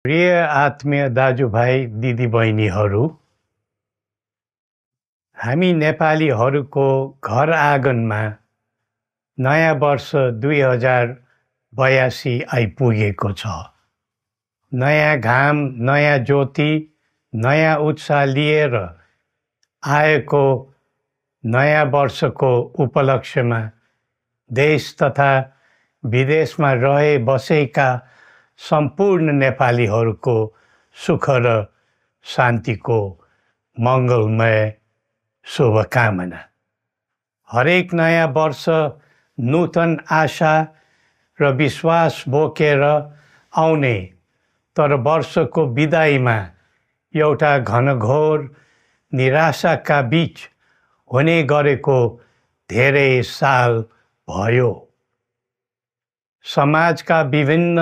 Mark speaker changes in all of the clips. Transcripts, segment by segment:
Speaker 1: प्रिय आत्मीय दाजुभाइ दिदीबहिनीहरू, हामी नेपालीहरूको घर आँगनमा नयाँ वर्ष 2082 आइपुगेको छ। नयाँ घाम, नयाँ ज्योति, नयाँ उत्साह लिएर आएको नयाँ वर्षको उपलक्ष्यमा देश तथा विदेशमा रहे बसेका सम्पूर्ण नेपालीहरूको सुख र शान्तिको मङ्गलमय शुभकामना। हरेक नयाँ वर्ष नूतन आशा र विश्वास बोकेर आउने, तर वर्षको बिदाईमा एउटा घनघोर निराशाका बीच हुने गरेको धेरै साल भयो। समाजका विभिन्न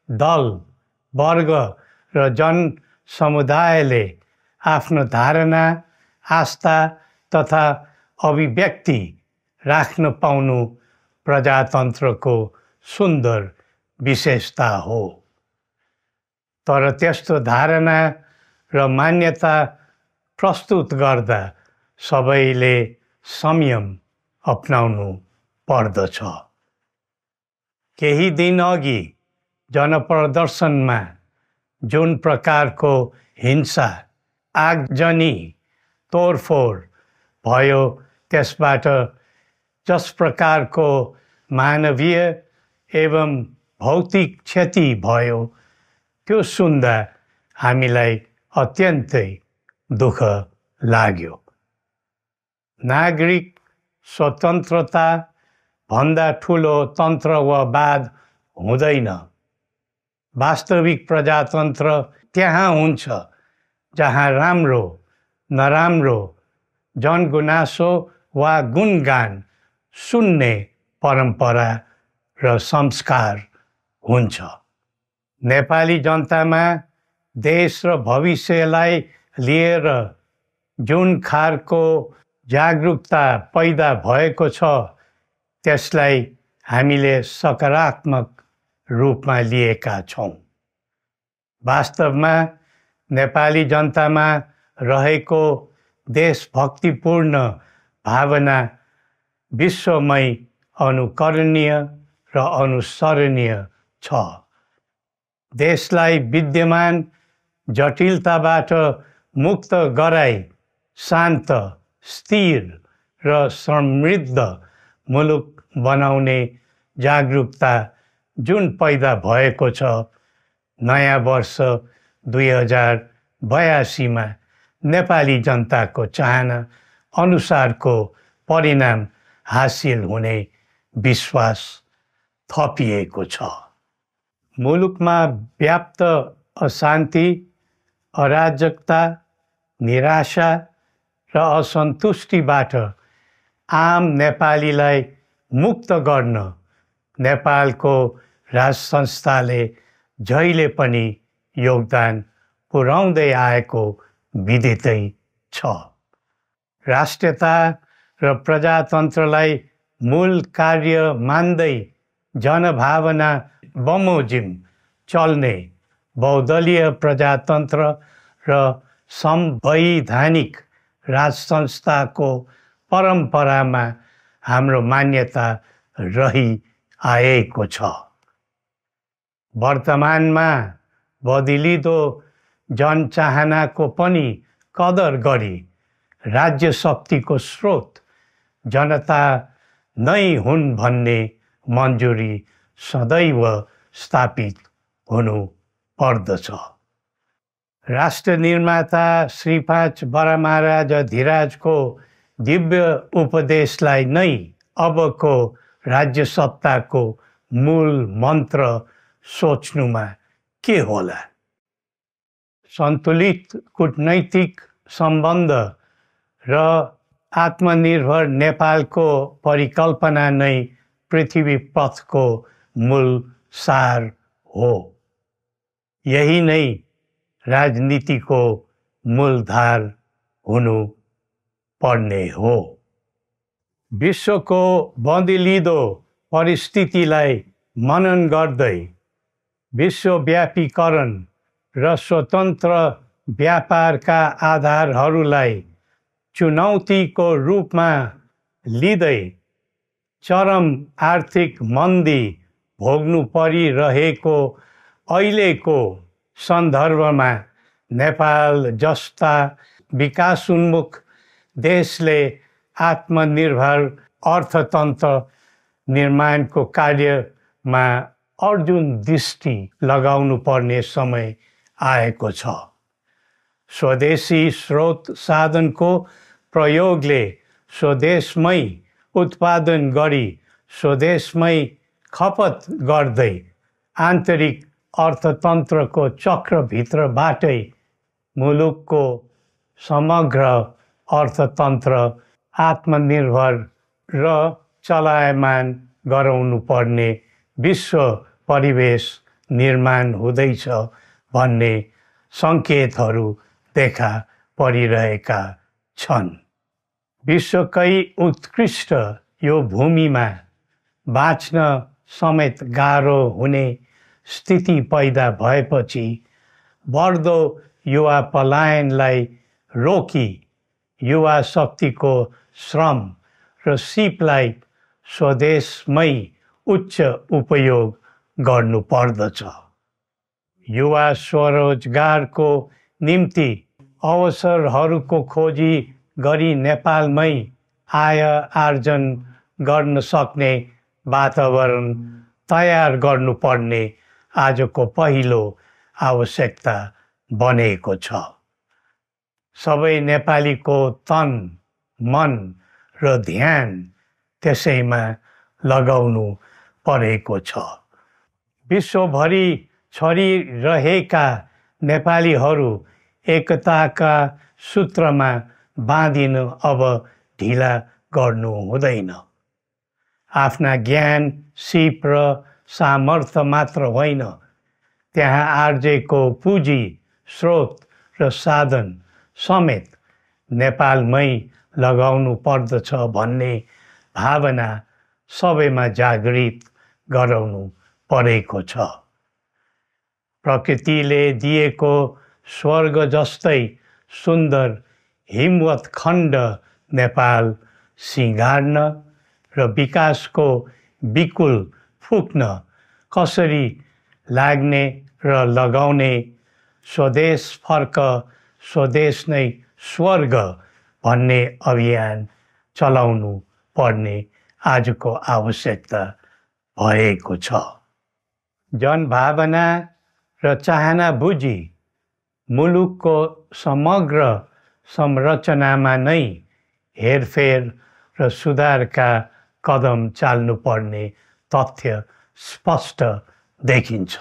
Speaker 1: दल, वर्ग र जन समुदायले आफ्नो धारणा, आस्था तथा अभिव्यक्ति राख्न पाउनु प्रजातन्त्रको सुन्दर विशेषता हो। तर त्यस्तो धारणा र मान्यता प्रस्तुत गर्दा सबैले संयम अपनाउनु पर्दछ। केही दिन अघि जनप्रदर्शनमा जुन प्रकारको हिंसा, आगजनी, तोडफोड भयो, त्यसबाट जस प्रकारको मानवीय एवं भौतिक क्षति भयो, त्यो सुन्दा हामीलाई अत्यन्तै दुःख लाग्यो। नागरिक स्वतन्त्रता भन्दा ठुलो तन्त्रवाद हुँदैन। वास्तविक प्रजातन्त्र त्यहाँ हुन्छ जहाँ राम्रो, नराम्रो, जनगुनासो वा गुणगान सुन्ने परम्परा र संस्कार हुन्छ। नेपाली जनतामा देश र भविष्यलाई लिएर जुन खालको जागरुकता पैदा भएको छ, त्यसलाई हामीले सकारात्मक रूपमा लिएका छौँ। वास्तवमा नेपाली जनतामा रहेको देशभक्तिपूर्ण भावना विश्वमै अनुकरणीय र अनुसरणीय छ। देशलाई विद्यमान जटिलताबाट मुक्त गराई शान्त, स्थिर र समृद्ध मुलुक बनाउने जागरुकता जुन पैदा भएको छ, नयाँ वर्ष 2082 मा नेपाली जनताको चाहना अनुसारको परिणाम हासिल हुने विश्वास थपिएको छ। मुलुकमा व्याप्त अशान्ति, अराजकता, निराशा र असन्तुष्टिबाट आम नेपालीलाई मुक्त गर्न नेपालको राज संस्थाले जहिले पनि योगदान पुर्याउँदै आएको विदितै छ। राष्ट्रियता र प्रजातन्त्रलाई मूल कार्य मान्दै जनभावना बमोजिम चल्ने बहुदलीय प्रजातन्त्र र संवैधानिक राज संस्थाको परम्परामा हाम्रो मान्यता रही आएको छ। वर्तमानमा बदलिँदो जनचाहनाको पनि कदर गरी राज्य शक्तिको स्रोत जनता नै हुन् भन्ने मन्जुरी सदैव स्थापित हुनु पर्दछ। राष्ट्र निर्माता श्री 5 बरामहाराज धीराजको दिव्य उपदेशलाई नै अबको राज्य सत्ताको मूल मन्त्र सोच्नुमा के होला? सन्तुलित कूटनैतिक सम्बन्ध र आत्मनिर्भर नेपालको परिकल्पना नै पृथ्वी पथको मूल सार हो। यही नै राजनीतिको मूलधार हुनु पर्ने हो। विश्वको बदलिँदो परिस्थितिलाई मनन गर्दै विश्वव्यापीकरण र स्वतन्त्र व्यापारका आधारहरूलाई चुनौतीको रूपमा लिँदै चरम आर्थिक मन्दी भोग्नु परिरहेको अहिलेको सन्दर्भमा नेपाल जस्ता विकासोन्मुख देशले आत्मनिर्भर अर्थतन्त्र निर्माणको कार्यमा अर्जुन दृष्टि लगाउनु पर्ने समय आएको छ। स्वदेशी स्रोत साधनको प्रयोगले स्वदेशमै उत्पादन गरी स्वदेशमै खपत गर्दै आन्तरिक अर्थतन्त्रको चक्रभित्रबाटै मुलुकको समग्र अर्थतन्त्र आत्मनिर्भर र चलायमान गराउनु पर्ने विश्व परिवेश निर्माण हुँदैछ भन्ने सङ्केतहरू देखा परिरहेका छन्। विश्वकै उत्कृष्ट यो भूमिमा बाँच्न समेत गाह्रो हुने स्थिति पैदा भएपछि बढ्दो युवा पलायनलाई रोकी युवा शक्तिको श्रम र सिपलाई स्वदेशमै उच्च उपयोग गर्नु पर्दछ। युवा स्वरोजगारको निम्ति अवसरहरूको खोजी गरी नेपालमै आय आर्जन गर्न सक्ने वातावरण तयार गर्नुपर्ने आजको पहिलो आवश्यकता बनेको छ। सबै नेपालीको तन, मन र ध्यान त्यसैमा लगाउनु परेको छ। विश्वभरि छरिरहेका नेपालीहरू एकताका सूत्रमा बाँधिन अब ढिला गर्नु हुँदैन। आफ्ना ज्ञान, सिप र सामर्थ्य मात्र होइन, त्यहाँ आर्जेको पुँजी, स्रोत र साधन समेत नेपालमै लगाउनु पर्दछ भन्ने भावना सबैमा जागृत गराउनु परेको छ। प्रकृतिले दिएको स्वर्ग जस्तै सुन्दर हिमवत् खण्ड नेपाल सिँगार्न र विकासको बिकुल फुक्न कसरी लाग्ने र लगाउने स्वदेश फर्क स्वदेश नै स्वर्ग भन्ने अभियान चलाउनु पर्ने आजको आवश्यकता भएको छ। जनभावना र चाहना बुझी मुलुकको समग्र संरचनामा नै हेरफेर र सुधारका कदम चाल्नुपर्ने तथ्य स्पष्ट देखिन्छ।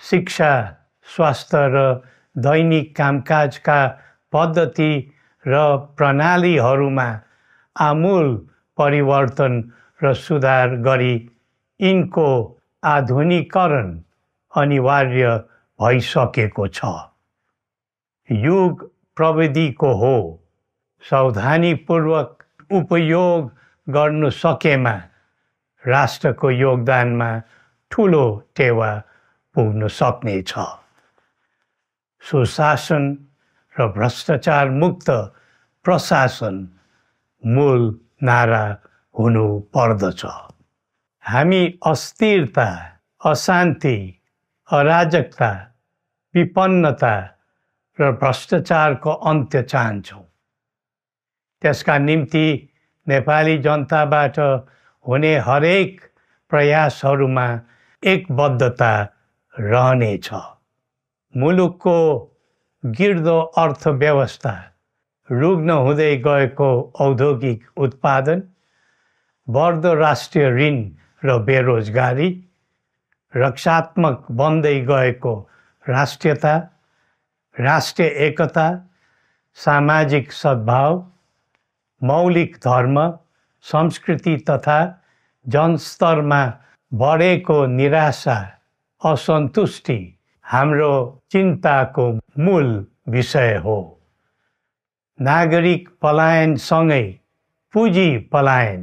Speaker 1: शिक्षा, स्वास्थ्य र दैनिक कामकाजका पद्धति र प्रणालीहरूमा आमूल परिवर्तन र सुधार गरी यिनको आधुनिकीकरण अनिवार्य भइसकेको छ। युग प्रविधिको हो, सावधानीपूर्वक उपयोग गर्नु सकेमा राष्ट्रको योगदानमा ठुलो टेवा पुग्न सक्नेछ। सुशासन र भ्रष्टाचार मुक्त प्रशासन मूल नारा हुनु पर्दछ। हामी अस्थिरता, अशान्ति, अराजकता, विपन्नता र भ्रष्टाचारको अन्त्य चाहन्छौँ। त्यसका निम्ति नेपाली जनताबाट हुने हरेक प्रयासहरूमा एकबद्धता रहनेछ। मुलुकको गिर्दो अर्थव्यवस्था, रुग्न हुँदै गएको औद्योगिक उत्पादन, बढ्दो राष्ट्रिय ऋण र बेरोजगारी, रक्षात्मक बन्दै गएको राष्ट्रियता, राष्ट्रिय एकता, सामाजिक सद्भाव, मौलिक धर्म, संस्कृति तथा जनस्तरमा बढेको निराशा, असन्तुष्टि हाम्रो चिन्ताको मूल विषय हो। नागरिक पलायनसँगै पुँजी पलायन,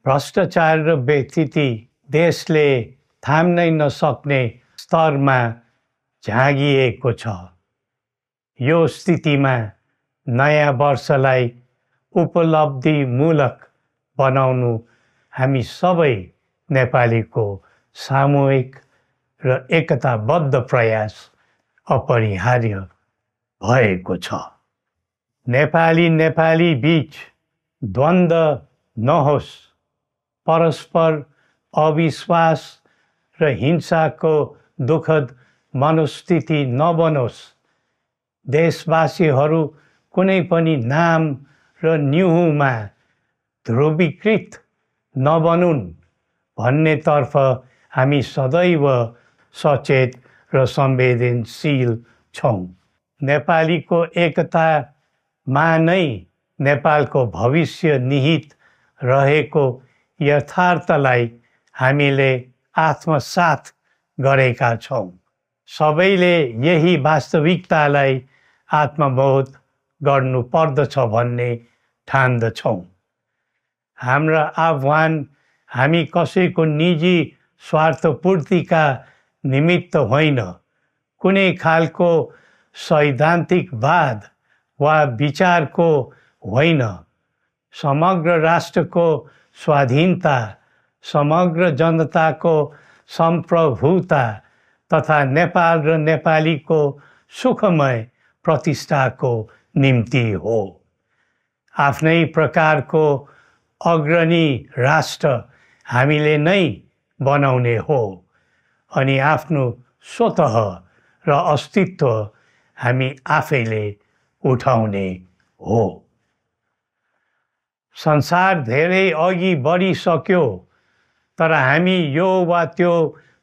Speaker 1: भ्रष्टाचार र व्यथिति देशले थाम्नै नसक्ने स्तरमा झाँगिएको छ। यो स्थितिमा नयाँ वर्षलाई उपलब्धिमूलक बनाउनु हामी सबै नेपालीको सामूहिक र एकताबद्ध प्रयास अपरिहार्य भएको छ। नेपाली बीच द्वन्द्व नहोस्, परस्पर अविश्वास र हिंसाको दुःखद मनोस्थिति नबनोस्, देशवासीहरू कुनै पनि नाम र न्युहुमा ध्रुवीकृत नबनुन् भन्नेतर्फ हामी सदैव सचेत र संवेदनशील छौँ। नेपालीको एकतामा नै नेपालको भविष्य निहित रहेको यथार्थलाई हामीले आत्मसात गरेका छौँ। सबैले यही वास्तविकतालाई आत्मबोध गर्नुपर्दछ भन्ने ठान्दछौँ। हाम्रा आह्वान हामी कसैको निजी स्वार्थपूर्तिका निमित्त होइन, कुनै खालको सैद्धान्तिकवाद वा विचारको होइन, समग्र राष्ट्रको स्वाधीनता, समग्र जनताको सम्प्रभुता तथा नेपाल र नेपालीको सुखमय प्रतिष्ठाको निम्ति हो। आफ्नै प्रकारको अग्रणी राष्ट्र हामीले नै बनाउने हो अनि आफ्नो स्वतः र अस्तित्व हामी आफैले उठाउने हो। संसार धेरै अघि बढिसक्यो, तर हामी यो वा त्यो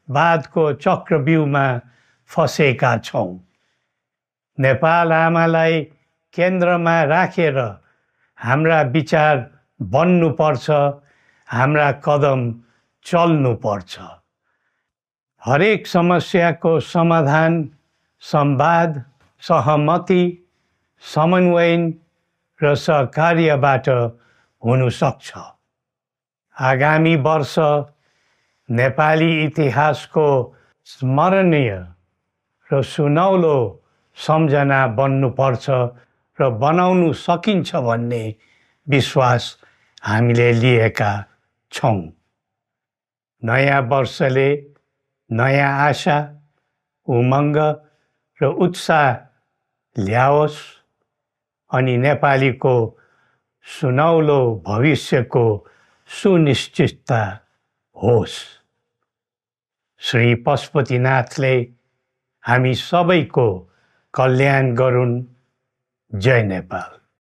Speaker 1: वादको चक्रव्यूहमा फँसेका छौँ। नेपाल आमालाई केन्द्रमा राखेर हाम्रा विचार बन्नुपर्छ, हाम्रा कदम चल्नुपर्छ। हरेक समस्याको समाधान संवाद, सहमति, समन्वयन र सहकार्यबाट हुन सक्छ। आगामी वर्ष नेपाली इतिहासको स्मरणीय र सुनौलो सम्झना बन्नुपर्छ र बनाउनु सकिन्छ भन्ने विश्वास हामीले लिएका छौँ। नयाँ वर्षले नयाँ आशा, उमङ्ग र उत्साह ल्याओस् अनि नेपालीको सुनौलो भविष्यको सुनिश्चितता होस्। श्री पशुपतिनाथले हामी सबैको कल्याण गरून्। जय नेपाल।